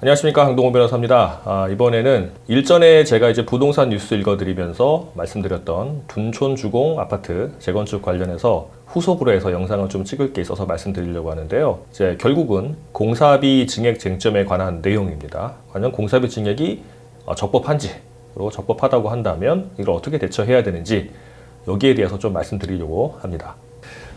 안녕하십니까, 강동호 변호사입니다. 이번에는 일전에 제가 이제 부동산 뉴스 읽어드리면서 말씀드렸던 둔촌 주공 아파트 재건축 관련해서 후속으로 해서 영상을 좀 찍을 게 있어서 말씀드리려고 하는데요. 이제 결국은 공사비 증액 쟁점에 관한 내용입니다. 과연 공사비 증액이 적법한지, 그리고 적법하다고 한다면 이걸 어떻게 대처해야 되는지 여기에 대해서 좀 말씀드리려고 합니다.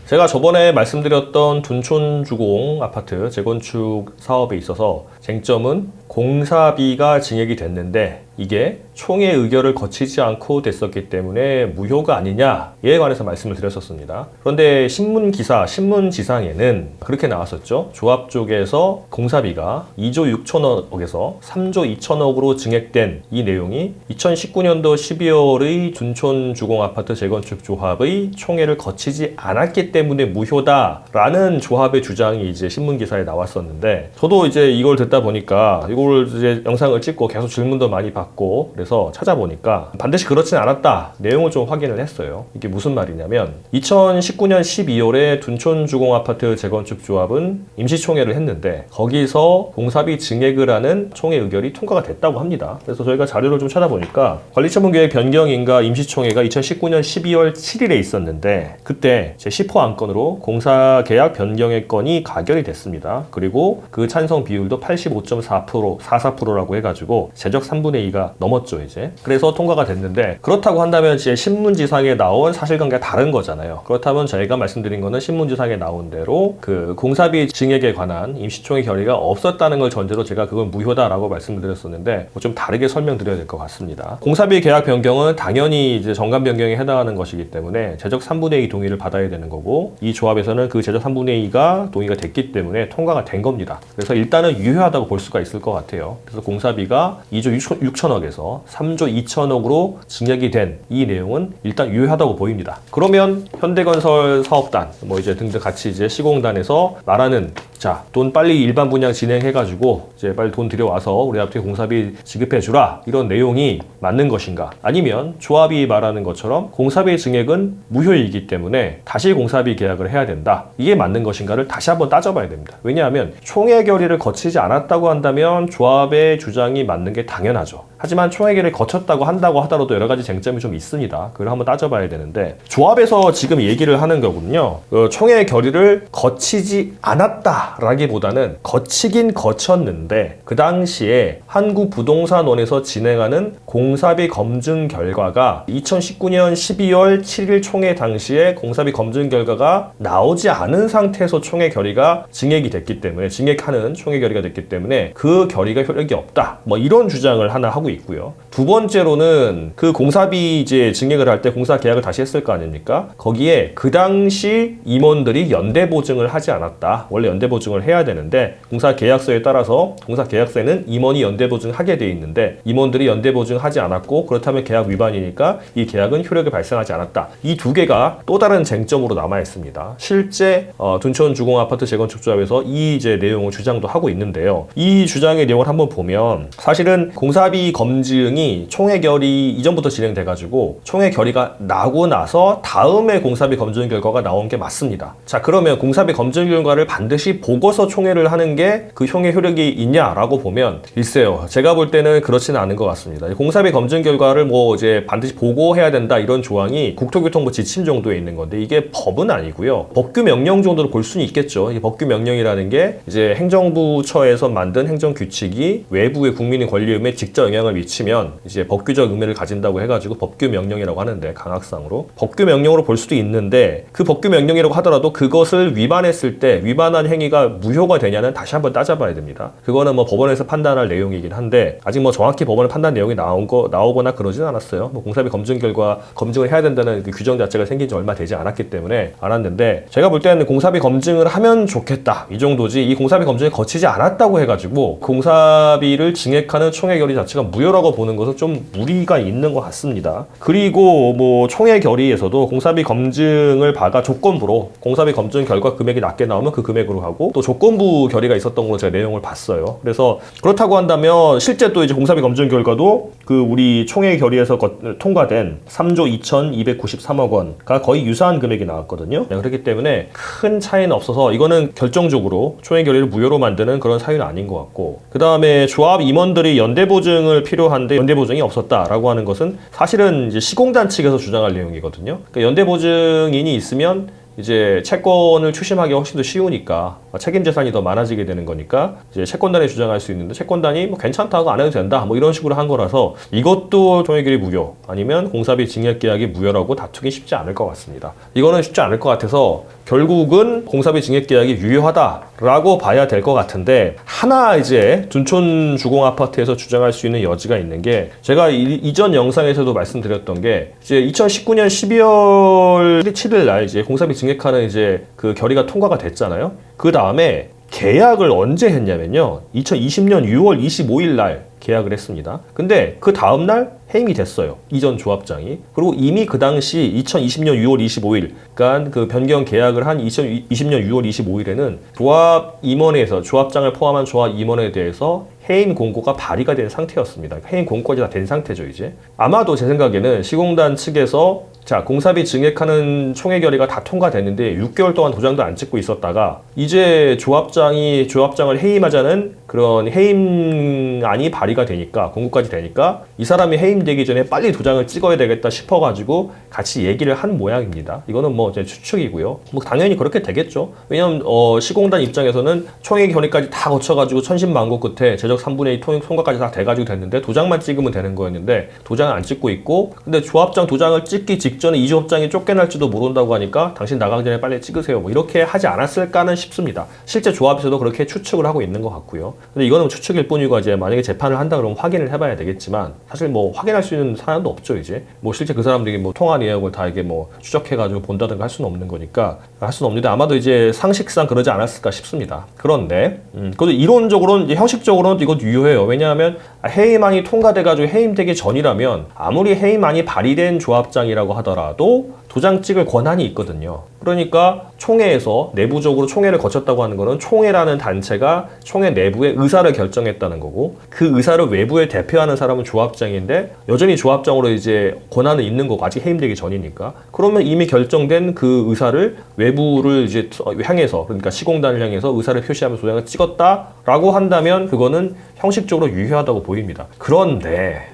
제가 저번에 말씀드렸던 둔촌 주공 아파트 재건축 사업에 있어서 쟁점은 공사비가 증액이 됐는데 이게 총회 의결을 거치지 않고 됐었기 때문에 무효가 아니냐에 관해서 말씀을 드렸었습니다. 그런데 신문지상에는 그렇게 나왔었죠. 조합 쪽에서 공사비가 2조 6천억에서 3조 2천억으로 증액된 이 내용이 2019년도 12월의 둔촌 주공 아파트 재건축 조합의 총회를 거치지 않았기 때문에 무효다라는 조합의 주장이 이제 신문기사에 나왔었는데, 저도 이제 이걸 듣다 보니까 이걸 이제 영상을 찍고 계속 질문도 많이 받고 그래서 찾아보니까 반드시 그렇진 않았다 내용을 좀 확인을 했어요. 이게 무슨 말이냐면 2019년 12월에 둔촌 주공 아파트 재건축 조합은 임시총회를 했는데 거기서 공사비 증액을 하는 총회 의결이 통과가 됐다고 합니다. 그래서 저희가 자료를 좀 찾아보니까 관리처분계획 변경인가 임시총회가 2019년 12월 7일에 있었는데 그때 제10호 안건으로 공사계약 변경의 건이 가결이 됐습니다. 그리고 그 찬성 비율도 84%라고 해가지고 제적 3분의 2가 넘었죠 이제. 그래서 통과가 됐는데, 그렇다고 한다면 이제 신문지상에 나온 사실관계가 다른 거잖아요. 그렇다면 저희가 말씀드린 거는 신문지상에 나온 대로 그 공사비 증액에 관한 임시총회 결의가 없었다는 걸 전제로 제가 그건 무효다라고 말씀을 드렸었는데 좀 다르게 설명드려야 될 것 같습니다. 공사비 계약 변경은 당연히 이제 정관 변경에 해당하는 것이기 때문에 제적 3분의 2 동의를 받아야 되는 거고, 이 조합에서는 그 제적 3분의 2가 동의가 됐기 때문에 통과가 된 겁니다. 그래서 일단은 유효하다고 볼 수가 있을 것 같아요. 그래서 공사비가 2조 6천억에서 3조 2천억으로 증액이 된 이 내용은 일단 유효하다고 보입니다. 그러면 현대건설 사업단 뭐 이제 등등 같이 이제 시공단에서 말하는, 자, 돈 빨리 일반 분양 진행해가지고 이제 빨리 돈 들여와서 우리 아파트 공사비 지급해주라, 이런 내용이 맞는 것인가? 아니면 조합이 말하는 것처럼 공사비 증액은 무효이기 때문에 다시 공사비 계약을 해야 된다, 이게 맞는 것인가를 다시 한번 따져봐야 됩니다. 왜냐하면 총회 결의를 거치지 않았다고 한다면 조합의 주장이 맞는 게 당연하죠. 하지만 총회 결의를 거쳤다고 한다고 하더라도 여러 가지 쟁점이 좀 있습니다. 그걸 한번 따져봐야 되는데, 조합에서 지금 얘기를 하는 거군요. 총회 결의를 거치지 않았다라기보다는 거치긴 거쳤는데 그 당시에 한국부동산원에서 진행하는 공사비 검증 결과가 2019년 12월 7일 총회 당시에 공사비 검증 결과가 나오지 않은 상태에서 총회 결의가 증액이 됐기 때문에, 증액하는 총회 결의가 됐기 때문에 그 결의가 효력이 없다, 뭐 이런 주장을 하나 하고 있고요. 두 번째로는 그 공사비 이제 증액을 할 때 공사 계약을 다시 했을 거 아닙니까? 거기에 그 당시 임원들이 연대 보증을 하지 않았다. 원래 연대 보증을 해야 되는데 공사 계약서에 따라서 공사 계약서에는 임원이 연대 보증하게 돼 있는데 임원들이 연대 보증하지 않았고, 그렇다면 계약 위반이니까 이 계약은 효력이 발생하지 않았다. 이 두 개가 또 다른 쟁점으로 남아 있습니다. 실제 둔촌 주공 아파트 재건축 조합에서 이 이제 내용을 주장도 하고 있는데요. 이 주장의 내용을 한번 보면 사실은 공사비 검증이 총회 결의 이전부터 진행돼가지고 총회 결의가 나고 나서 다음에 공사비 검증 결과가 나온 게 맞습니다. 자, 그러면 공사비 검증 결과를 반드시 보고서 총회를 하는 게 그 총회 효력이 있냐라고 보면 글쎄요, 제가 볼 때는 그렇지는 않은 것 같습니다. 공사비 검증 결과를 뭐 이제 반드시 보고해야 된다 이런 조항이 국토교통부 지침 정도에 있는 건데 이게 법은 아니고요. 법규 명령 정도로 볼 수는 있겠죠. 이 법규 명령이라는 게 이제 행정부처에서 만든 행정 규칙이 외부의 국민의 권리의무에 직접 영향을 미치면 이제 법규적 의미를 가진다고 해가지고 법규 명령이라고 하는데, 강학상으로 법규 명령으로 볼 수도 있는데 그 법규 명령이라고 하더라도 그것을 위반했을 때 위반한 행위가 무효가 되냐는 다시 한번 따져봐야 됩니다. 그거는 뭐 법원에서 판단할 내용이긴 한데 아직 뭐 정확히 법원의 판단 내용이 나오거나 그러진 않았어요. 뭐 공사비 검증 결과 검증을 해야 된다는 그 규정 자체가 생긴 지 얼마 되지 않았기 때문에 않았는데, 제가 볼 때는 공사비 검증을 하면 좋겠다 이 정도지, 이 공사비 검증을 거치지 않았다고 해가지고 공사비를 증액하는 총회 결의 자체가 무효라고 보는 것은 좀 무리가 있는 것 같습니다. 그리고 뭐 총회 결의에서도 공사비 검증을 받아 조건부로 공사비 검증 결과 금액이 낮게 나오면 그 금액으로 하고 또 조건부 결의가 있었던 걸로 제가 내용을 봤어요. 그래서 그렇다고 한다면 실제 또 이제 공사비 검증 결과도 그 우리 총회 결의에서 통과된 3조 2,293억 원과 거의 유사한 금액이 나왔거든요. 그렇기 때문에 큰 차이는 없어서 이거는 결정적으로 총회 결의를 무효로 만드는 그런 사유는 아닌 것 같고, 그 다음에 조합 임원들이 연대 보증을 필요한데 연대 보증이 없었다라고 하는 것은 사실은 이제 시공단 측에서 주장할 내용이거든요. 그러니까 연대 보증인이 있으면 이제 채권을 추심하기 훨씬 더 쉬우니까 책임 재산이 더 많아지게 되는 거니까 이제 채권단이 주장할 수 있는데 채권단이 뭐 괜찮다고 안 해도 된다 뭐 이런 식으로 한 거라서 이것도 총회결의 무효 아니면 공사비 증액 계약이 무효라고 다투기 쉽지 않을 것 같습니다. 이거는 쉽지 않을 것 같아서 결국은 공사비 증액 계약이 유효하다라고 봐야 될 것 같은데, 하나 이제 둔촌 주공 아파트에서 주장할 수 있는 여지가 있는 게, 제가 이전 영상에서도 말씀드렸던 게 이제 2019년 12월 7일 날 이제 공사비 증액하는 이제 그 결의가 통과가 됐잖아요. 그 다음에 계약을 언제 했냐면요, 2020년 6월 25일 날 계약을 했습니다. 근데 그 다음날 해임이 됐어요, 이전 조합장이. 그리고 이미 그 당시 2020년 6월 25일, 그러니까 그 변경 계약을 한 2020년 6월 25일에는 조합 임원회에서, 조합장을 포함한 조합 임원에 대해서 해임 공고가 발의가 된 상태였습니다. 해임 공고까지 다 된 상태죠, 이제. 아마도 제 생각에는 시공단 측에서 자, 공사비 증액하는 총회 결의가 다 통과됐는데 6개월 동안 도장도 안 찍고 있었다가 이제 조합장을 해임하자는 그런 해임안이 발의가 되니까, 공고까지 되니까 이 사람이 해임되기 전에 빨리 도장을 찍어야 되겠다 싶어가지고 같이 얘기를 한 모양입니다. 이거는 뭐 제 추측이고요. 뭐 당연히 그렇게 되겠죠. 왜냐면 시공단 입장에서는 총회 결의까지 다 거쳐가지고 천신만고 끝에 제적 3분의 2 통과까지 다 돼가지고 됐는데 도장만 찍으면 되는 거였는데 도장을 안 찍고 있고, 근데 조합장 도장을 찍기 직전에 이 조합장이 쫓겨날지도 모른다고 하니까 당신 나가기 전에 빨리 찍으세요, 뭐 이렇게 하지 않았을까는 싶습니다. 실제 조합에서도 그렇게 추측을 하고 있는 것 같고요. 근데 이거는 추측일 뿐이고 이제 만약에 재판을 한다 그러면 확인을 해봐야 되겠지만 사실 뭐 확인할 수 있는 사안도 없죠. 이제 뭐 실제 그 사람들이 뭐 통화 내역을 다 이게 뭐 추적해가지고 본다든가 할 수는 없는 거니까 할 수는 없는데 아마도 이제 상식상 그러지 않았을까 싶습니다. 그런데 그것도 이론적으로는, 이제 형식적으로는 이것도 유효해요. 왜냐하면 해임안이 통과돼가지고 해임되기 전이라면 아무리 해임안이 발의된 조합장이라고 하더라도 도장 찍을 권한이 있거든요. 그러니까 총회에서 내부적으로 총회를 거쳤다고 하는 거는 총회라는 단체가 총회 내부의 의사를 결정했다는 거고, 그 의사를 외부에 대표하는 사람은 조합장인데 여전히 조합장으로 이제 권한은 있는 거고 아직 해임되기 전이니까. 그러면 이미 결정된 그 의사를 외부를 이제 향해서, 그러니까 시공단을 향해서 의사를 표시하면서 도장을 찍었다라고 한다면 그거는 형식적으로 유효하다고 보입니다. 그런데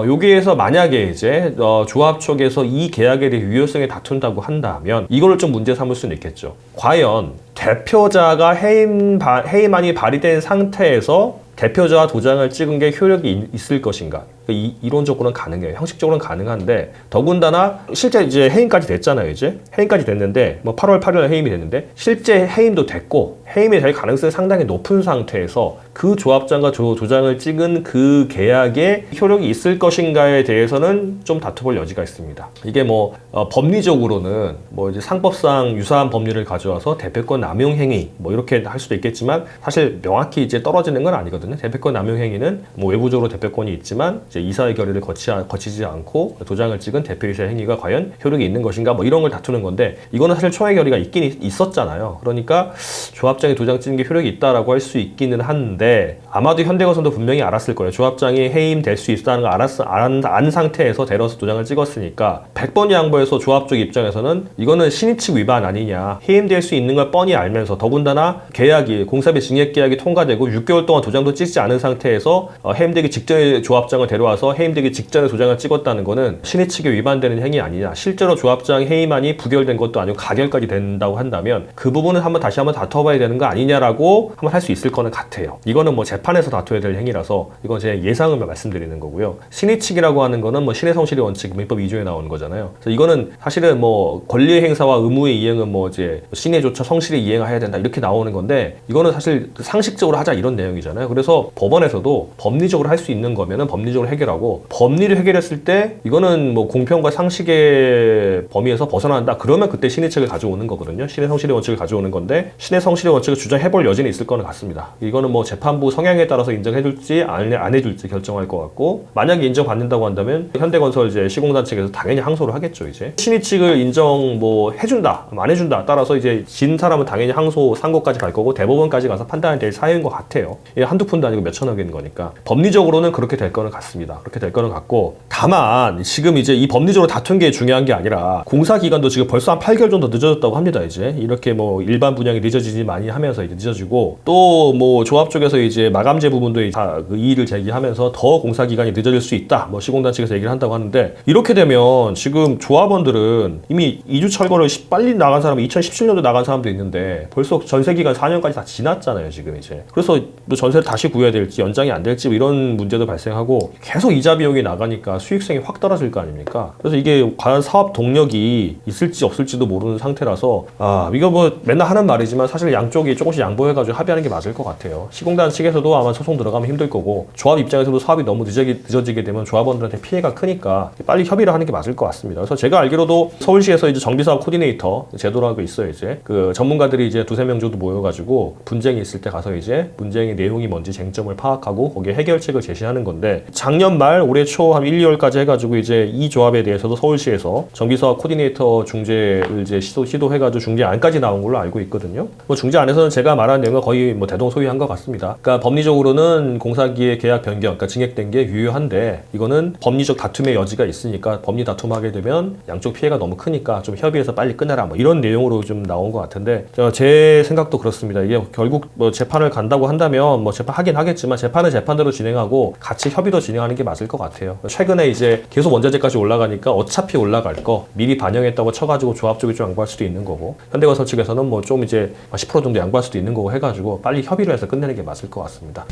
여기에서 만약에 이제 조합 쪽에서 이 계약에 대해 유효성에 다툰다고 한다면 이거를 좀 문제 삼을 수는 있겠죠. 과연 대표자가 해임안이 발의된 상태에서 대표자와 도장을 찍은 게 효력이 있을 것인가? 이론적으로는 가능해요. 형식적으로는 가능한데, 더군다나 실제 이제 해임까지 됐잖아요. 이제 해임까지 됐는데 뭐 8월 8일 해임이 됐는데 실제 해임도 됐고 해임이 될 가능성이 상당히 높은 상태에서 그 조합장과 도장을 찍은 그 계약에 효력이 있을 것인가에 대해서는 좀 다투볼 여지가 있습니다. 이게 뭐 법리적으로는 뭐 이제 상법상 유사한 법리를 가져와서 대표권 남용 행위 뭐 이렇게 할 수도 있겠지만 사실 명확히 이제 떨어지는 건 아니거든요. 대표권 남용 행위는 뭐 외부적으로 대표권이 있지만 이제 이사의 결의를 거치지 않고 도장을 찍은 대표이사의 행위가 과연 효력이 있는 것인가 뭐 이런 걸 다투는 건데, 이거는 사실 총회 결의가 있긴 있었잖아요. 그러니까 조합장이 도장 찍는 게 효력이 있다라고 할 수 있기는 한데 아마도 현대건설도 분명히 알았을 거예요. 조합장이 해임될 수 있다는 걸 안 상태에서 데려서 도장을 찍었으니까 100번 양보해서 조합 쪽 입장에서는 이거는 신의칙 위반 아니냐, 해임될 수 있는 걸 뻔히 알면서 더군다나 계약이 공사비 증액 계약이 통과되고 6개월 동안 도장도 찍지 않은 상태에서 해임되기 직전에 조합장을 데려와서 해임되기 직전에 도장을 찍었다는 거는 신의칙에 위반되는 행위 아니냐, 실제로 조합장 해임안이 부결된 것도 아니고 가결까지 된다고 한다면 그 부분은 다시 한번 다퉈봐야 되는 거 아니냐라고 한번 할 수 있을 거는 같아요. 이거는 뭐 재판에서 다퉈야 될 행위라서 이건 제 예상을 말씀드리는 거고요. 신의칙이라고 하는 거는 뭐 신의 성실의 원칙 민법 2조에 나오는 거잖아요. 그래서 이거는 사실은 뭐 권리의 행사와 의무의 이행은 뭐 이제 신의 조처 성실히 이행해야 된다 이렇게 나오는 건데, 이거는 사실 상식적으로 하자 이런 내용이잖아요. 그래서 법원에서도 법리적으로 할 수 있는 거면은 법리적으로 해결하고 법리를 해결했을 때 이거는 뭐 공평과 상식의 범위에서 벗어난다. 그러면 그때 신의 책을 가져오는 거거든요. 신의 성실의 원칙을 가져오는 건데 신의 성실의 원칙을 주장해볼 여지는 있을 거는 같습니다. 이거는 뭐 재판부 성향에 따라서 인정해줄지 안 해줄지 결정할 것 같고 만약에 인정받는다고 한다면 현대건설 이제 시공단 측에서 당연히 항소를 하겠죠. 이제 신의 측을 인정 뭐 해준다 안 해준다 따라서 이제 진 사람은 당연히 항소 상고까지 갈 거고 대법원까지 가서 판단이 될 사유인 것 같아요. 이게 한두 푼도 아니고 몇천억인 거니까 법리적으로는 그렇게 될 거는 같습니다. 그렇게 될 거는 같고 다만 지금 이제 이 법리적으로 다툰 게 중요한 게 아니라 공사 기간도 지금 벌써 한 8개월 정도 늦어졌다고 합니다. 이제 이렇게 뭐 일반 분양이 늦어지지 많이 하면서 이제 늦어지고 또 뭐 조합 쪽에서 이제 마감재 부분도 그 이의를 제기하면서 더 공사 기간이 늦어질 수 있다. 뭐 시공단 측에서 얘기를 한다고 하는데 이렇게 되면 지금 조합원들은 이미 이주 철거를 빨리 나간 사람은 2017년도 나간 사람도 있는데 벌써 전세 기간 4년까지 다 지났잖아요. 지금 이제 그래서 뭐 전세를 다시 구해야 될지 연장이 안 될지 뭐 이런 문제도 발생하고 계속 이자 비용이 나가니까 수익성이 확 떨어질 거 아닙니까? 그래서 이게 과연 사업 동력이 있을지 없을지도 모르는 상태라서 이거 뭐 맨날 하는 말이지만 사실 양쪽이 조금씩 양보해가지고 합의하는 게 맞을 것 같아요. 시공단 측에서도 아마 소송 들어가면 힘들 거고 조합 입장에서도 사업이 너무 늦어지게 되면 조합원들한테 피해가 크니까 빨리 협의를 하는 게 맞을 것 같습니다. 그래서 제가 알기로도 서울시에서 이제 정비사업 코디네이터 제도라고 있어요. 이제 그 전문가들이 이제 두세 명 정도 모여가지고 분쟁이 있을 때 가서 이제 분쟁의 내용이 뭔지 쟁점을 파악하고 거기에 해결책을 제시하는 건데 작년 말 올해 초 한 1, 2월까지 해가지고 이제 이 조합에 대해서도 서울시에서 정비사업 코디네이터 중재를 이제 시도해가지고 중재안까지 나온 걸로 알고 있거든요. 뭐 중재안에서는 제가 말한 내용과 거의 뭐 대동소이한 것 같습니다. 그러니까 법리적으로는 공사기의 계약 변경, 그러니까 증액된 게 유효한데 이거는 법리적 다툼의 여지가 있으니까 법리 다툼하게 되면 양쪽 피해가 너무 크니까 좀 협의해서 빨리 끝내라 뭐 이런 내용으로 좀 나온 것 같은데 제 생각도 그렇습니다. 이게 결국 뭐 재판을 간다고 한다면 뭐 재판하긴 하겠지만 재판은 재판대로 진행하고 같이 협의도 진행하는 게 맞을 것 같아요. 최근에 이제 계속 원자재까지 올라가니까 어차피 올라갈 거 미리 반영했다고 쳐가지고 조합 쪽이 좀 양보할 수도 있는 거고 현대건설 측에서는 뭐 좀 이제 10% 정도 양보할 수도 있는 거고 해가지고 빨리 협의를 해서 끝내는 게 맞을 것 같습니다.